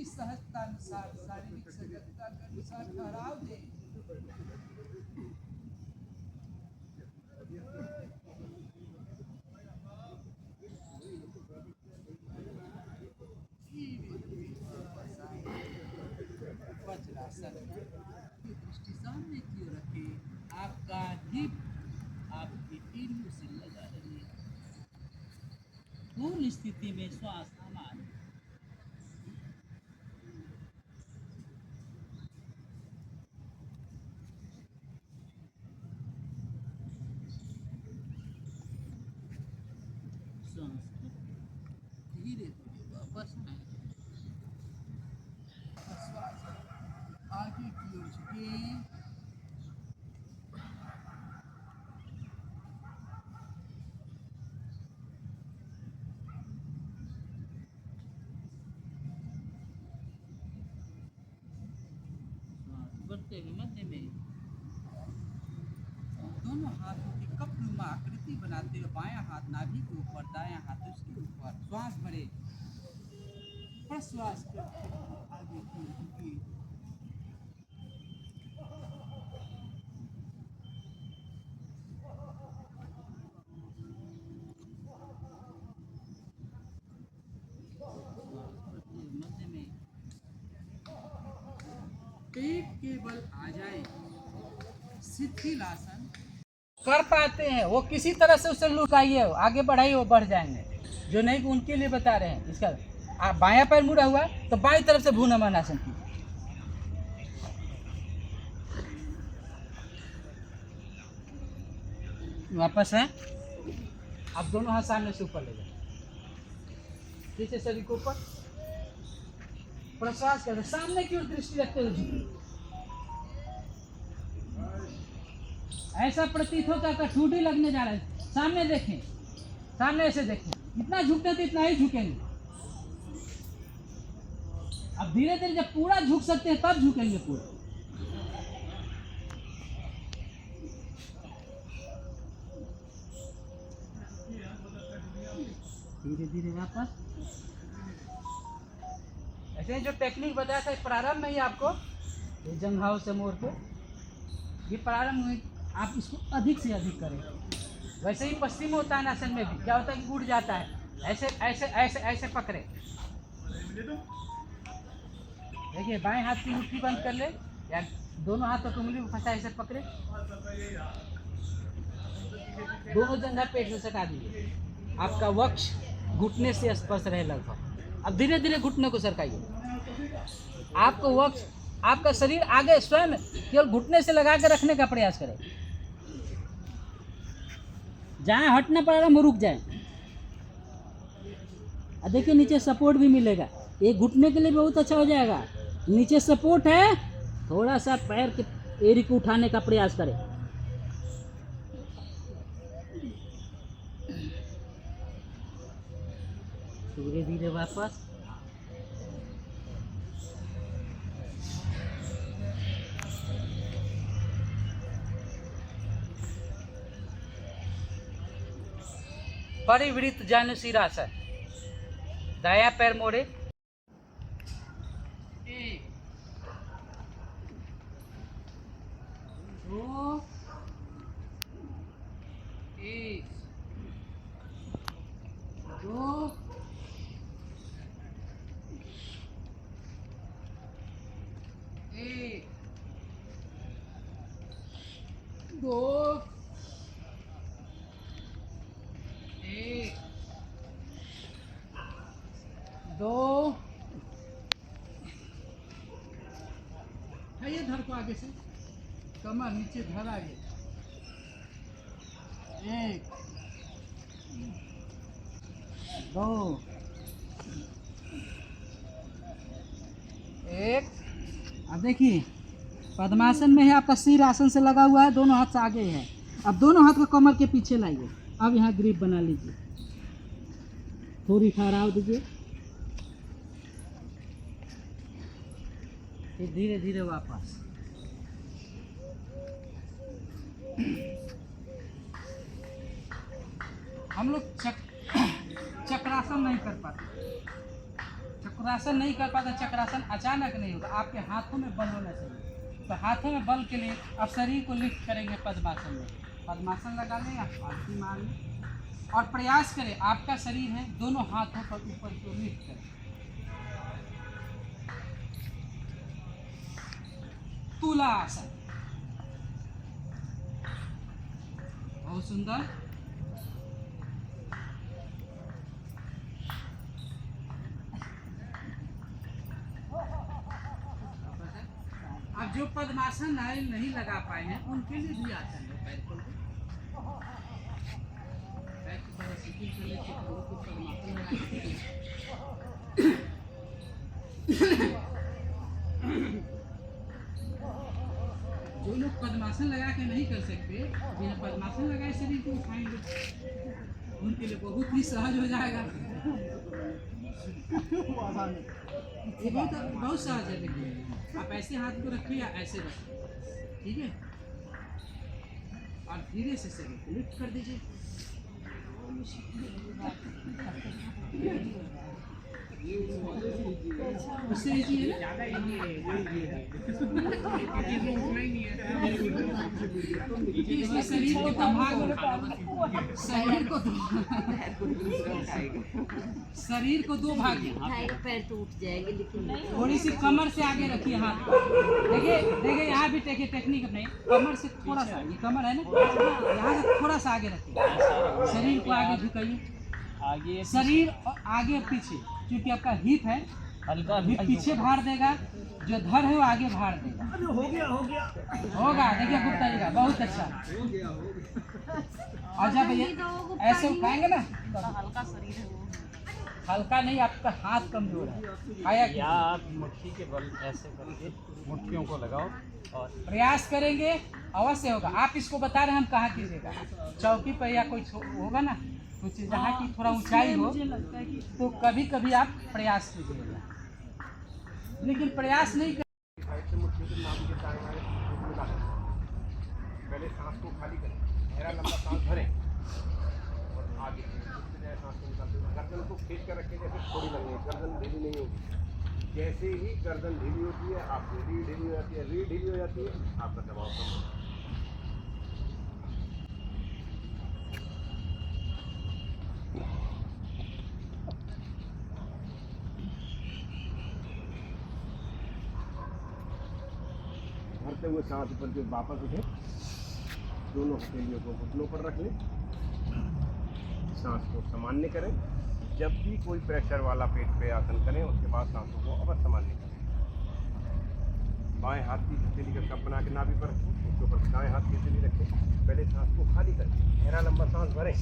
अपनी सहजता अनुसार शारीरिक सजगता के अनुसार ठहराव दे। वज्रासन की दृष्टि सामने की ओर रखे, आपका हिप आपकी एड़ियों से लगा रही है। पूर्ण स्थिति में श्वास सामान्य। धीरे धीरे वापस आए। श्वास आगे की ओर झुके। बढ़ते हुए मध्य में दोनों हाथों की कपनुमा आकृति बनाते हुए बायां हाथ नाभि के ऊपर, दायां हाथ उसके ऊपर। श्वास भरे, प्रश्वास करते आगे की ओर झुके। मध्य में पेट के बल आ जाए। शिथिलासन कर पाते हैं वो किसी तरह से उसे लुकाइए, आगे बढ़ाइए, वो बढ़ जाएंगे। जो नहीं उनके लिए बता रहे हैं। इसका आप बायां पैर मुड़ा हुआ तो बाईं तरफ से भ्रूणमान आसन कीजिए। वापस है। आप दोनों हाथ सामने से ऊपर ले जाए, पीछे शरीर को ऊपर। प्रश्वास करें, सामने की ओर दृष्टि रखते हुए झुकिए। ऐसा प्रतीत होता है ठूठी लगने जा रहा है। सामने देखें, सामने ऐसे देखें। जितना झुकते थे इतना ही झुकेंगे। अब धीरे धीरे जब पूरा झुक सकते हैं तब झुकेंगे पूरा। धीरे धीरे वापस। ऐसे जो टेक्निक बताया था प्रारंभ में ही आपको, ये जंघाओं से मोड़ के, ये प्रारंभ में आप इसको अधिक से अधिक करें। वैसे ही पश्चिमोत्तानासन में भी क्या होता है कि उड़ जाता है। ऐसे ऐसे ऐसे ऐसे पकड़े। देखिए बाएं हाथ की मुट्ठी बंद कर ले, या दोनों हाथों की उंगली फंसा ऐसे पकड़े। दोनों जंघा पेट से सटा दीजिए। आपका वक्ष घुटने से स्पर्श रहे लगभग। अब धीरे धीरे घुटने को सरकाइए। आपको वक्ष, आपका शरीर आगे स्वयं केवल घुटने से लगा कर रखने का प्रयास करें। जहाँ हटना प्रारंभ रुक जाए। देखिए नीचे सपोर्ट भी मिलेगा, ये घुटने के लिए बहुत अच्छा हो जाएगा। नीचे सपोर्ट है, थोड़ा सा पैर के एड़ी को उठाने का प्रयास करें। धीरे धीरे वापस। परिवृत्त जानुशिरासन। दायां पैर मोड़े। एक, दो, एक, दो, एक, दो, एक, दो। धर को आगे से, कमर नीचे धर आगे। एक, दो, एक। अब देखिए पद्मासन में है, आपका सिर आसन से लगा हुआ है, दोनों हाथ से आगे है। अब दोनों हाथ को कमर के पीछे लाइए। अब यहाँ ग्रिप बना लीजिए, थोड़ी ठहराव दीजिए, फिर धीरे धीरे वापस। हम लोग चक्रासन नहीं कर पाते। चक्रासन नहीं कर पाता, चक्रासन अचानक नहीं होगा, आपके हाथों में बल होना चाहिए। तो हाथों में बल के लिए अब शरीर को लिफ्ट करेंगे पद्मासन में। पद्मासन लगा लें या फालतू मार लें और प्रयास करें, आपका शरीर है दोनों हाथों पर ऊपर को लिफ्ट करें। तुला आसन, बहुत सुंदर। अब जो पद्मासन नहीं लगा पाए हैं उनके लिए भी आसन है। पैर खोल के पैर को थोड़ा सीधी कर ले, चक्रों को पद्मासन लगा जो लोग पद्मासन लगा के नहीं कर सकते, बिना पद्मासन लगाए शरीर को उठाएंगे, उनके लिए बहुत ही सहज हो जाएगा। ये बहुत सहज है। देखिए आप ऐसे हाथ को रखिए या ऐसे रखिए, ठीक है, और धीरे से शरीर को लिफ्ट कर दीजिए। उससे इजी है ना, इसमें शरीर को तो भाग, शरीर को दो भाग, पैर तो उठ जाएंगे, लेकिन थोड़ी सी कमर से आगे रखिए हाथ। देखिए देखिए यहाँ भी देखिए टेक्निक अपने कमर से थोड़ा सा, ये कमर है ना, यहाँ से थोड़ा सा आगे रखिए, शरीर को आगे झुकाइए, आगे शरीर आगे पीछे, क्योंकि आपका हिप है, हल्का हिप पीछे भार देगा, जो धड़ है वो आगे भार देगा। हो गया होगा, देखिए गुप्ता जी का बहुत अच्छा। और जब ये ऐसे उठाएंगे ना, हल्का शरीर है वो, हल्का नहीं, आपका हाथ कमजोर है। आया या आप मुट्ठी के बल ऐसे करके मुट्ठियों को लगाओ और प्रयास करेंगे, अवश्य होगा। आप इसको बता रहे हैं, हम कहाँ कीजिएगा, चौकी पर या कोई होगा ना कुछ जहाँ की थोड़ा ऊंचाई हो, तो कभी कभी आप प्रयास कीजिएगा, लेकिन प्रयास नहीं कर। पहले सांस को खाली करें, गहरा लंबा सांस भरें और आगे सांस को निकालते हुए गर्दन को खींच कर रखें, जैसे थोड़ी लगनी है, गर्दन ढीली नहीं होगी। जैसे ही गर्दन ढीली होती है, आपकी रीढ़ ढीली हो जाती है, रीढ़ ढीली हो जाती है, आपका दबाव कम होता है। भरते हुए सांस ऊपर जो वापस उठे, दोनों हथेलियों को घुटनों पर रख लें, सांस को सामान्य करें। जब भी कोई प्रेशर वाला पेट पे आसन करें, उसके बाद सांसों को अवश्य सामान्य करें। बाएं हाथ की हथेली का कप बना के नाभि पर रखें, उसके ऊपर दाएं हाथ की हथेली रखें। पहले सांस को खाली करें, गहरा लंबा सांस भरें,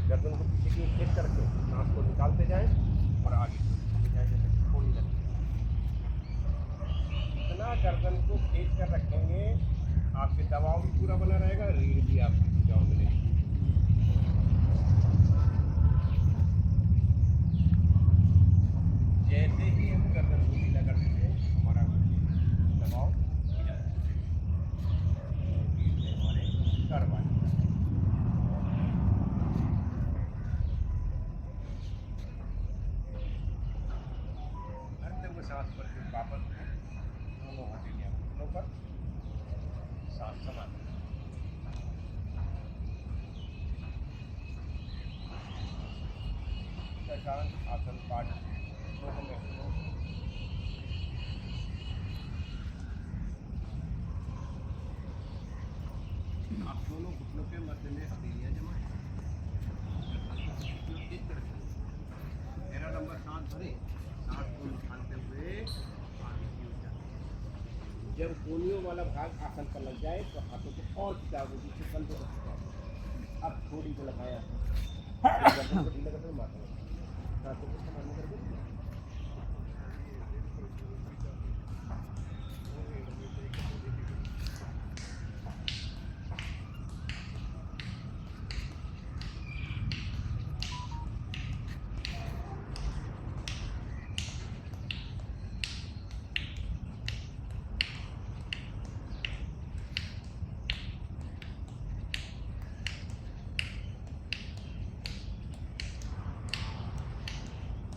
गर्दन को पीछे की खींच कर रखें, सांस को निकालते जाएं और आगे बढ़ते जाएं, जैसे थोड़ी लगे। इतना गर्दन को खींच कर रखेंगे, आपके दबाव भी पूरा बना रहेगा, रीढ़ भी आपकी खिंचाव मिलेगी। जैसे ही हम गर्दन को ढीला कर देते हैं, हमारा दबाव ढीला हो जाता है, रीढ़ से हमारे कर पाए। भरते हुए सांस पर फिर वापस दोनों हथेलियां घुटनों पर, सांस समान। आसन पाठ दोनों में आप दोनों घुटनों के मध्य में हथेलियां जमाएं, गहरा लंबा सांस भरें, सांस को निकालते हुए आगे की ओर जाएं। जब कोनियों वाला भाग आसन पर लग जाए तो हाथों को और खिंचाव से बंद हो सकता है। अब थोड़ी को लगाया, गर्दन को ढीला करते हुए माथा में सांसों को सामान्य करके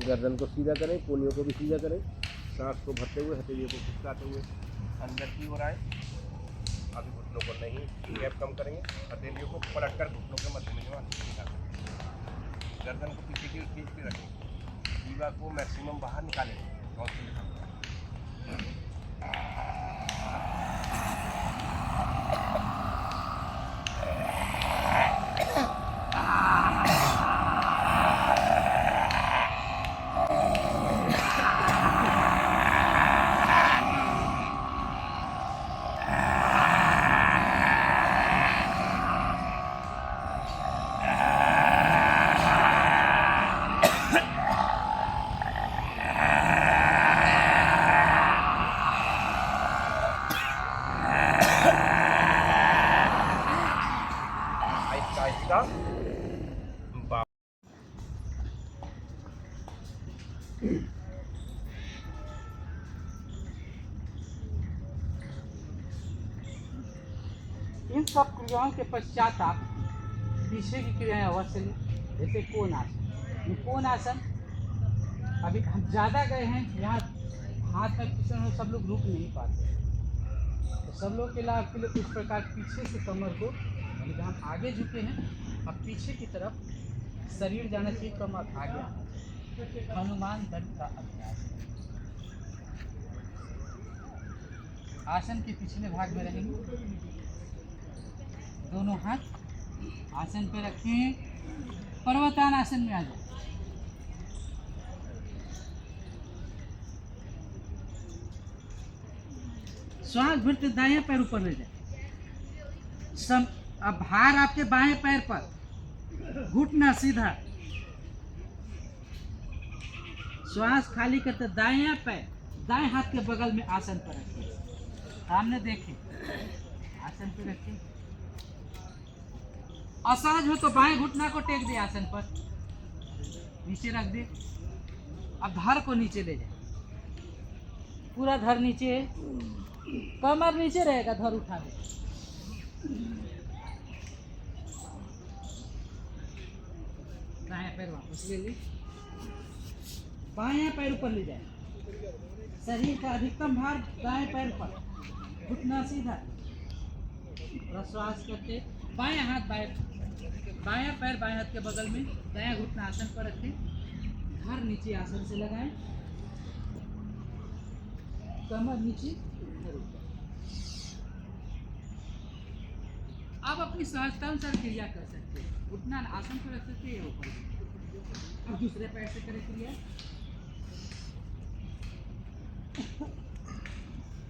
गर्दन को सीधा करें, कोनियों को भी सीधा करें, सांस को भरते हुए हथेलियों को खिसकाते हुए अंदर की ओर आए। अभी घुटनों को नहीं, गैप कम करेंगे, हथेलियों को पलट कर घुटनों के मध्य में जमा सीधा करें। गर्दन को पीछे की ओर खींच के रखें, जीवा को मैक्सिमम बाहर निकालें। आहिस्ता इन सब क्रियाओं के पश्चात आप पीछे की क्रियाएं अवश्य लें, जैसे कोण आसन। ये कोण आसन अभी हम ज़्यादा गए हैं, यहाँ हाथ में किसी में सब लोग रुक नहीं पाते, तो सब लोग के लाभ के लिए इस प्रकार पीछे से कमर को, अभी हम आगे झुके हैं, अब पीछे की तरफ शरीर जाना चाहिए, कमर आगे आना। हनुमान दंड का अभ्यास। आसन के पिछले भाग में रहेंगे, दोनों हाथ आसन पे रखें, पर्वतान आसन में आ जाए। श्वास भरते दाएं पैर ऊपर ले जाए। अब भार आपके बाएं पैर पर, घुटना सीधा, श्वास खाली करते दाएं पैर दाएं हाथ के बगल में आसन पर रखिए, सामने देखें, आसन पे रखिए। असहज हो तो बाएं घुटना को टेक दे, आसन पर नीचे रख दे। अब धड़ को नीचे ले जाए, पूरा धड़ नीचे, कमर नीचे रहेगा, धड़ उठा दे। दायां पैर वापस ले ले, बायां पैर ऊपर ले जाए, शरीर का अधिकतम भार दाएं पैर पर, घुटना सीधा, श्वास करते बायां हाथ बायां पैर बाएं हाथ के बगल में, दायां घुटना आसन पर रखें, घर नीचे आसन से लगाएं, कमर नीचे, आप अपनी सहजता अनुसार क्रिया कर सकते हैं, घुटना आसन पर रख सकते हैं या ऊपर। अब दूसरे पैर से करें क्रिया,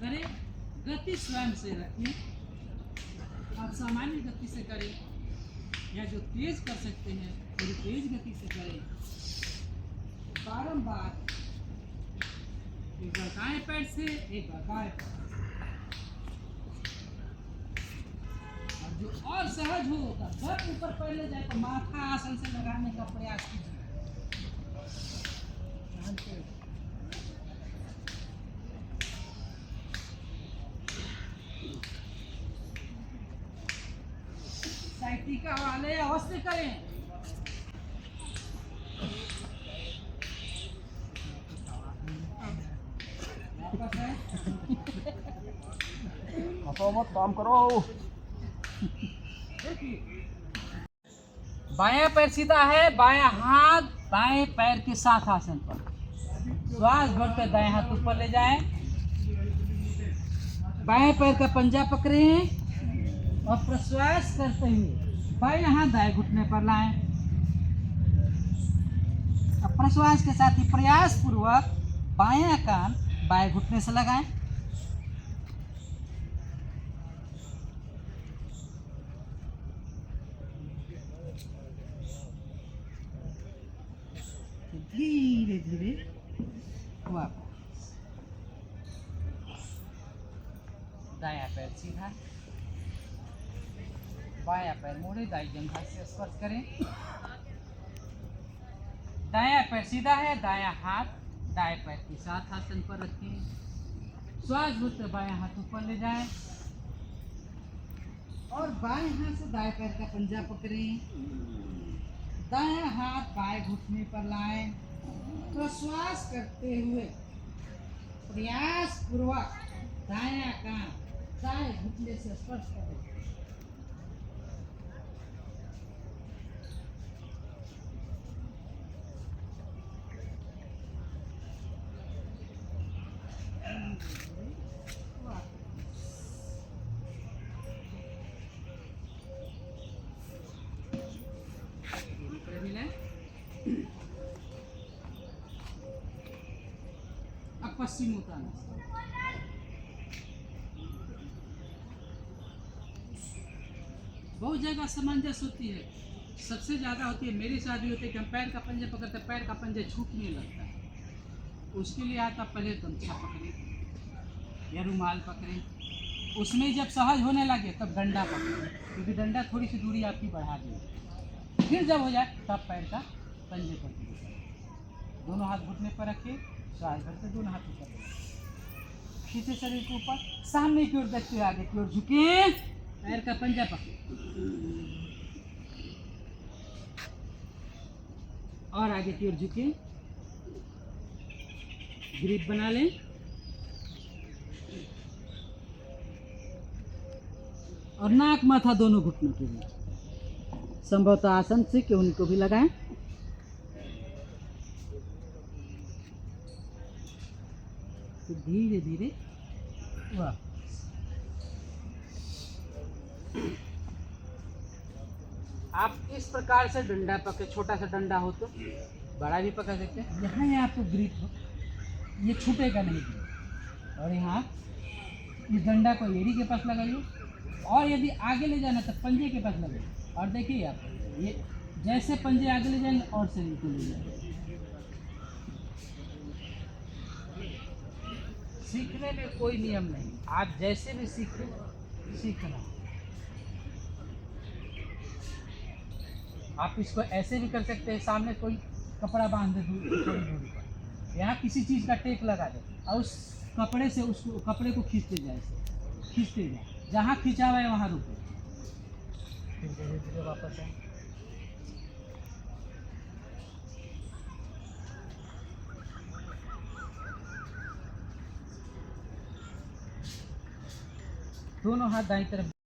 करें, गति स्वयं से रखें, आप सामान्य गति से करें या जो तेज कर सकते हैं थोड़ी तेज गति से करें। बारंबार एक बार दाएं पैर से, एक बार बाएं पैर, और जो और सहज हो जब ऊपर पैर ले जाए तो माथा आसन से लगाने का प्रयास कीजिए। साइटिका वाले अवश्य करें। मत काम करो। बायां पैर सीधा है, बायां हाथ बाएं पैर के साथ आसन पर, श्वास भरकर दाएं हाथ ऊपर ले जाएं, बाएं पैर का पंजा पकड़ें और प्रश्वास करते हुए बाएं हाथ दाएं घुटने पर लाएं। अब प्रश्वास के साथ ही प्रयास पूर्वक बायां कान बाएं घुटने से लगाएं। धीरे धीरे वापस, दायां पैर सीधा, बायां पैर मोड़े, दाईं जंघा से स्पर्श करें। दायां पैर सीधा है, दायां हाथ दाएं पैर के साथ आसन पर रखें, श्वास भरते बायां हाथ ऊपर ले जाएं और बाएं हाथ से दाएं पैर का पंजा पकड़ें, दायां हाथ बाएं घुटने पर लाएं, प्रश्वास करते हुए प्रयास पूर्वक दायां कान दाएं घुटने से स्पर्श करें। अब पश्चिम उत्तानासन। बहुत जगह समंजस होती है, सबसे ज़्यादा होती है मेरे साथ भी होती है कि हम पैर का पंजे पकड़ते पैर का पंजे छूटने लगता है। उसके लिए आता पहले गमछा पकड़े या रुमाल पकड़े, उसमें जब सहज होने लगे तब डंडा पकड़े, क्योंकि डंडा थोड़ी सी दूरी आपकी बढ़ा देगी। फिर जब हो जाए तब पैर का पंजे पकड़े, दोनों हाथ घुटने पर रखे, श्वास भरते दोनों हाथ ऊपर खींचे शरीर के ऊपर, सामने की ओर देखते हुए आगे की ओर झुके, पैर का पंजा पकड़े और आगे की ओर झुके, ग्रिप बना लें और नाक माथा दोनों घुटनों के बीच संभवतः आसन से कि उनको भी लगाएं। तो धीरे धीरे वाह, आप इस प्रकार से डंडा पकड़, छोटा सा डंडा हो तो बड़ा भी पकड़ सकते हैं। यहाँ ये आपको ग्रिप हो, ये छूटेगा नहीं ग्रिप। और यहाँ इस डंडा को एड़ी के पास लगाइए और यदि आगे ले जाना तो पंजे के पास लगाइए। और देखिए आप ये जैसे पंजे आगे ले जाएंगे और शरीर को ले जाएंगे। सीखने में कोई नियम नहीं, आप जैसे भी सीखना। आप इसको ऐसे भी कर सकते हैं, सामने कोई कपड़ा बांध दे थोड़ी दूरी पर, यहाँ किसी चीज़ का टेक लगा दे और उस कपड़े से उसको कपड़े को खींचते जाए, खींचते जाए, जहाँ खींचा हुआ है वहाँ रुको, फिर धीरे धीरे वापस आए। दोनों हाथ दाईं तरफ